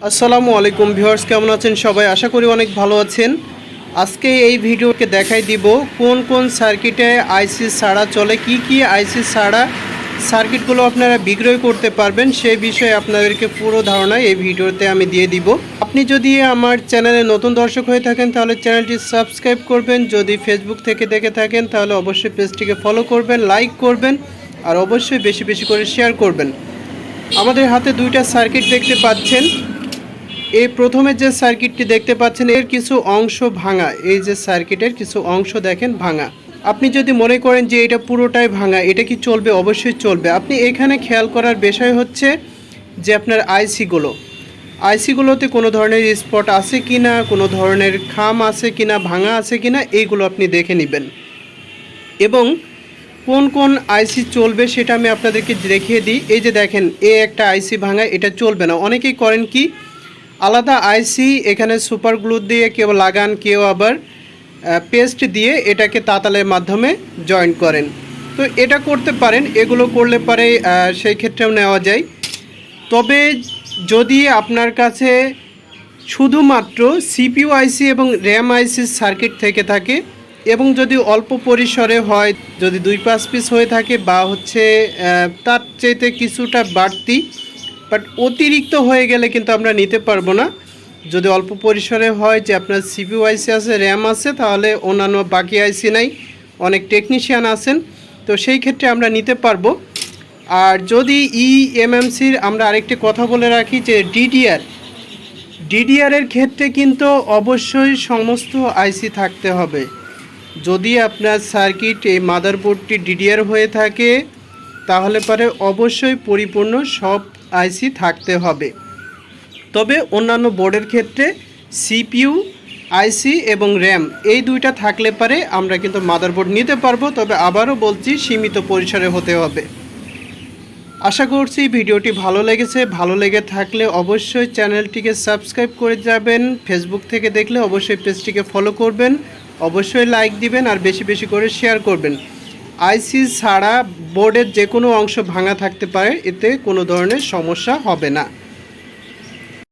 আসসালামু আলাইকুম ভিউয়ার্স, কেমন আছেন সবাই? আশা করি অনেক ভালো আছেন। আজকে এই ভিডিওকে দেখাই দিব কোন কোন সার্কিটে আইসি ছাড়া চলে, কি আইসি ছাড়া সার্কিটগুলো আপনারা বিক্রয় করতে পারবেন সেই বিষয়ে আপনাদেরকে পুরো ধারণা এই ভিডিওতে আমি দিয়ে দিব। আপনি যদি আমার চ্যানেলে নতুন দর্শক হয়ে থাকেন তাহলে চ্যানেলটি সাবস্ক্রাইব করবেন। যদি ফেসবুক থেকে দেখে থাকেন তাহলে অবশ্যই পেজটিকে ফলো করবেন, লাইক করবেন আর অবশ্যই বেশি বেশি করে শেয়ার করবেন। আমাদের হাতে দুইটা সার্কিট দেখতে পাচ্ছেন। এই প্রথমে যে সার্কিটটি দেখতে পাচ্ছেন এর কিছু অংশ ভাঙা। এই যে সার্কিটের কিছু অংশ দেখেন ভাঙা। আপনি যদি মনে করেন যে এটা পুরোটাই ভাঙা, এটা কি চলবে? অবশ্যই চলবে। আপনি এখানে খেয়াল করার বিষয় হচ্ছে যে আপনার আইসিগুলোতে কোনো ধরনের স্পট আছে কি না, কোনো ধরনের খাম আছে কি না, ভাঙা আছে কি না, এইগুলো আপনি দেখে নেবেন। এবং কোন কোন আইসি চলবে সেটা আমি আপনাদেরকে দেখিয়ে দিই। এই যে দেখেন একটা আইসি ভাঙা, এটা চলবে না। অনেকেই করেন কি, আলাদা আইসি এখানে সুপার গ্লু দিয়ে কেউ লাগান, কেউ আবার পেস্ট দিয়ে এটাকে তাতালের মাধ্যমে জয়েন করেন। তো এটা করতে পারেন, এগুলো করলে পারে সেই ক্ষেত্রেও নেওয়া যায়। তবে যদি আপনার কাছে শুধুমাত্র সিপিইউ আইসি এবং র্যাম আইসি সার্কিট থেকে থাকে এবং যদি অল্প পরিসরে হয়, যদি 2-5 পিস হয়ে থাকে বা হচ্ছে তার চাইতে কিছুটা বাড়তি, বাট অতিরিক্ত হয়ে গেলে কিন্তু আমরা নিতে পারবো না। যদি অল্প পরিসরে হয় যে আপনার সিপিইউ আইসি আছে, র্যাম আছে, তাহলে অন্যান্য বাকি আইসি নাই, অনেক টেকনিশিয়ান আছেন, তো সেই ক্ষেত্রে আমরা নিতে পারবো। আর যদি ইএমএমসির আমরা আরেকটি কথা বলে রাখি যে ডিডিআরের ক্ষেত্রে কিন্তু অবশ্যই সমস্ত আইসি থাকতে হবে। যদি আপনার সার্কিট এই মাদারবোর্ডটি ডিডিআর হয়ে থাকে তাহলে পরে অবশ্যই পরিপূর্ণ সব আইসি থাকতে হবে। তবে অন্যান্য বোর্ডের ক্ষেত্রে সিপিইউ আইসি এবং র্যাম এই দুইটা থাকলে পারে আমরা কিন্তু মাদারবোর্ড নিতে পারবো। তবে আবারও বলছি, সীমিত পরিসরে হতে হবে। আশা করছি ভিডিওটি ভালো লেগেছে। ভালো লেগে থাকলে অবশ্যই চ্যানেলটিকে সাবস্ক্রাইব করে যাবেন। ফেসবুক থেকে দেখলে অবশ্যই পেজটিকে ফলো করবেন, অবশ্যই লাইক দিবেন আর বেশি বেশি করে শেয়ার করবেন। আইসি ছাড়া বোর্ডের যে কোনো অংশ ভাঙা থাকতে পারে, এতে কোনো ধরনের সমস্যা হবে না।